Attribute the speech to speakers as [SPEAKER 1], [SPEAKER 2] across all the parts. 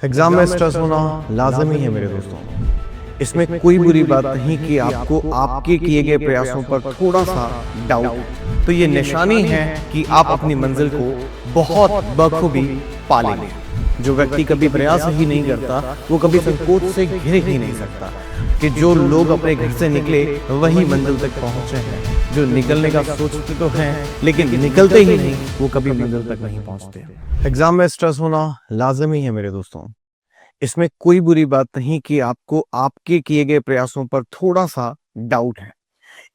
[SPEAKER 1] Exam में stress होना लाजमी है मेरे दोस्तों। इसमें कोई बुरी बात नहीं कि आपको आपके किए गए प्रयासों पर थोड़ा सा डाउट, तो ये निशानी है कि आप अपनी मंजिल को बहुत बखूबी पालेंगे। जो व्यक्ति कभी प्रयास ही नहीं करता वो कभी संकोच से घिर ही नहीं सकता। कि जो लोग अपने घर से निकले वही मंजिल तक पहुंचे हैं। जो निकलने का सोचते तो हैं लेकिन निकलते ही नहीं, वो कभी मंजिल तक नहीं पहुंचते। एग्जाम में स्ट्रेस होना लाजमी है मेरे दोस्तों। इसमें कोई बुरी बात नहीं कि आपको आपके किए गए प्रयासों पर थोड़ा सा डाउट है।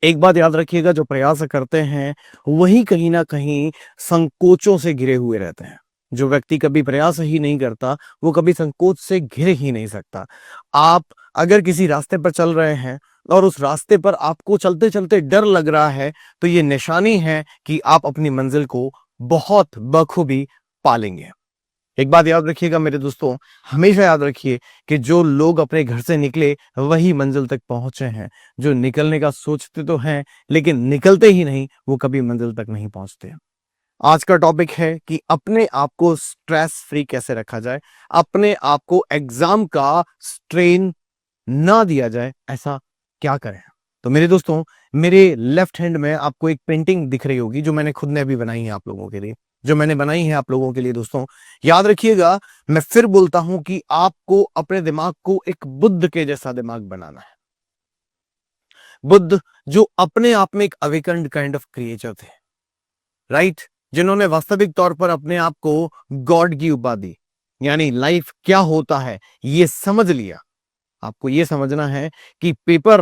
[SPEAKER 1] एक बात याद रखिएगा, जो प्रयास करते हैं वही कहीं ना कहीं संकोचों से घिरे हुए रहते हैं। जो व्यक्ति कभी प्रयास ही नहीं करता वो कभी संकोच से घिर ही नहीं सकता। आप अगर किसी रास्ते पर चल रहे हैं और उस रास्ते पर आपको चलते चलते डर लग रहा है, तो ये निशानी है कि आप अपनी मंजिल को बहुत बखूबी पालेंगे। एक बात याद रखिएगा मेरे दोस्तों, हमेशा याद रखिए कि जो लोग अपने घर से निकले वही मंजिल तक पहुंचे हैं। जो निकलने का सोचते तो हैं लेकिन निकलते ही नहीं, वो कभी मंजिल तक नहीं पहुंचते। आज का टॉपिक है कि अपने आप को स्ट्रेस फ्री कैसे रखा जाए, अपने आप को एग्जाम का स्ट्रेन ना दिया जाए, ऐसा क्या करें। तो मेरे दोस्तों, मेरे लेफ्ट हैंड में आपको एक पेंटिंग दिख रही होगी जो मैंने खुद ने अभी बनाई है आप लोगों के लिए, जो मैंने बनाई है आप लोगों के लिए। दोस्तों याद रखिएगा, मैं फिर बोलता हूं कि आपको अपने दिमाग को एक बुद्ध के जैसा दिमाग बनाना है। बुद्ध जो अपने आप में एक अवेकन्ड काइंड ऑफ क्रिएचर थे, राइट, जिन्होंने वास्तविक तौर पर अपने आप को गॉड की उपाधि, यानी लाइफ क्या होता है ये समझ लिया। आपको ये समझना है कि पेपर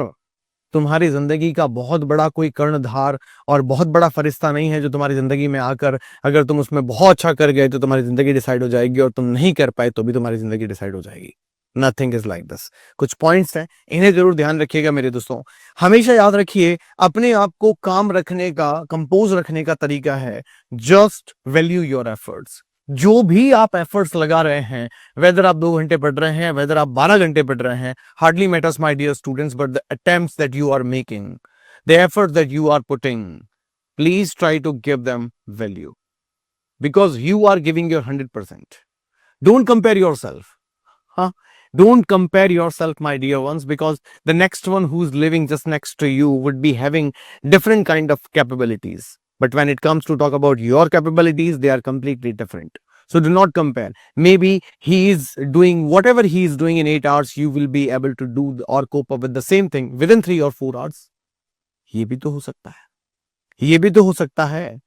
[SPEAKER 1] तुम्हारी जिंदगी का बहुत बड़ा कोई कर्णधार और बहुत बड़ा फरिश्ता नहीं है जो तुम्हारी जिंदगी में आकर अगर तुम उसमें बहुत अच्छा कर गए तो तुम्हारी जिंदगी डिसाइड हो जाएगी, और तुम नहीं कर पाए तो भी तुम्हारी जिंदगी डिसाइड हो जाएगी। Nothing is like this. कुछ पॉइंट्स हैं, इन्हें जरूर ध्यान रखिएगा मेरे दोस्तों। हमेशा याद रखिए, अपने आप को काम रखने का, कंपोज रखने का तरीका है जस्ट वैल्यू योर एफर्ट्स। जो भी आप एफर्ट्स लगा रहे हैं, वेदर आप 2 घंटे पढ़ रहे हैं, वेदर आप 12 घंटे पढ़ रहे हैं, hardly matters my dear students, but the attempts that you are making, the effort that you are putting, please try to give them value, because you are giving your 100%. Don't compare yourself, huh? Don't compare yourself, my dear ones, because the next one who's living just next to you would be having different kind of capabilities. But when it comes to talk about your capabilities, they are completely different. So do not compare. Maybe he is doing whatever he is doing in 8 hours, you will be able to do or cope up with the same thing within 3 or 4 hours. ये भी तो हो सकता है, ये भी तो हो सकता है।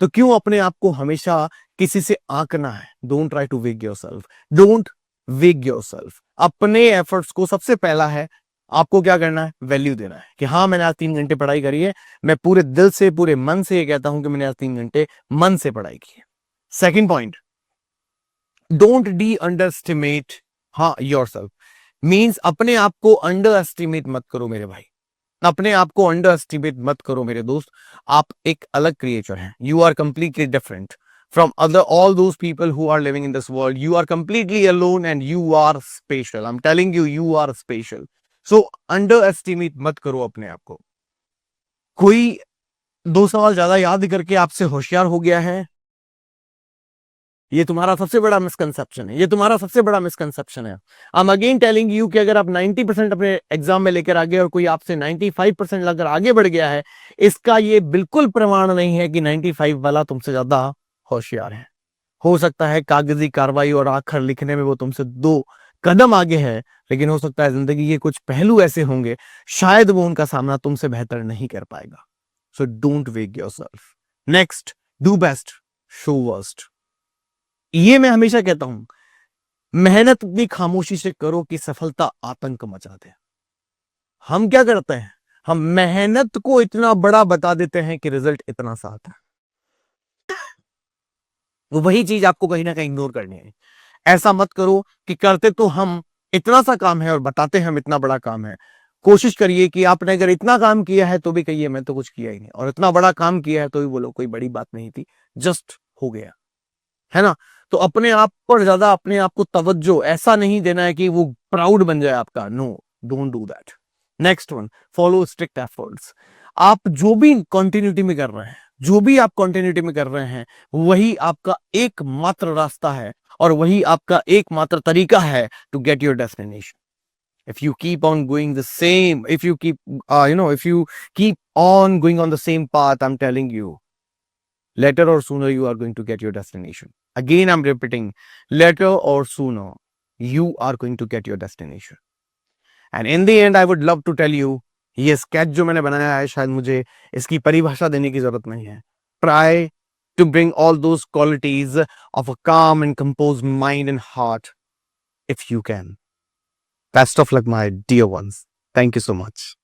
[SPEAKER 1] तो क्यों अपने आप को हमेशा किसी से आंकना है? डोंट ट्राई टू वेग योरसेल्फ, डोंट वेग योरसेल्फ। अपने एफर्ट्स को सबसे पहला है आपको क्या करना है, वैल्यू देना है कि हाँ मैंने आज 3 घंटे पढ़ाई करी है, मैं पूरे दिल से पूरे मन से ये कहता हूं कि मैंने आज 3 घंटे मन से पढ़ाई की है। Second point, don't D under estimate हाँ योरसेल्फ। मींस अपने आप को अंडर एस्टिमेट मत करो मेरे भाई, अपने आप को अंडर एस्टिमेट मत करो मेरे दोस्त। आप एक अलग क्रिएचर हैं, you are completely different from all those people who are living in this world. You are completely alone and you are special. I'm telling you, you are special. So underestimate मत करो अपने आप को। कोई 2 सवाल ज्यादा याद करके आपसे होशियार हो गया है, ये तुम्हारा सबसे बड़ा मिसकंसेप्शन है, ये तुम्हारा सबसे बड़ा मिसकंसेप्शन है। I am again telling you कि अगर आप 90% अपने एग्जाम में लेकर आ गए और कोई आपसे 95% लेकर आगे बढ़ गया है, इसका ये बिल्कुल प्रमाण नहीं है कि 95 वाला तुमसे ज्यादा होशियार है। हो सकता है कागजी कार्रवाई और आखिर लिखने में वो तुमसे 2 कदम आगे है, लेकिन हो सकता है जिंदगी के कुछ पहलू ऐसे होंगे शायद वो उनका सामना तुमसे बेहतर नहीं कर पाएगा। सो डोंट वेग yourself. Next, do best, show worst. ये मैं हमेशा कहता हूं, मेहनत इतनी खामोशी से करो कि सफलता आतंक मचा दे। हम क्या करते हैं, हम मेहनत को इतना बड़ा बता देते हैं कि रिजल्ट इतना सा आता है। वो वही चीज आपको कहीं ना कहीं इग्नोर करनी है। ऐसा मत करो कि करते तो हम इतना सा काम है और बताते हैं हम इतना बड़ा काम है। कोशिश करिए कि आपने अगर इतना काम किया है तो भी कहिए मैं तो कुछ किया ही नहीं, और इतना बड़ा काम किया है तो भी बोलो कोई बड़ी बात नहीं थी, जस्ट हो गया, है ना। तो अपने आप पर ज्यादा अपने आप को तवज्जो ऐसा नहीं देना है कि वो प्राउड बन जाए आपका। No, don't do that. Next one, follow strict efforts. आप जो भी कंटिन्यूटी में कर रहे हैं, जो भी आप कॉन्टिन्यूटी में कर रहे हैं वही आपका एकमात्र रास्ता है और वही आपका एकमात्र तरीका है to get your destination. If you keep on going the same, if you keep, if you keep on going on the same path, I'm telling you, later or sooner you are going to get your destination. Again, I'm repeating, later or sooner you are going to get your destination. And in the end, I would love to tell you, ये sketch जो मैंने बनाया है शायद मुझे इसकी परिभाषा देने की जरूरत नहीं है. Try to bring all those qualities of a calm and composed mind and heart if you can. Best of luck, my dear ones. Thank you so much.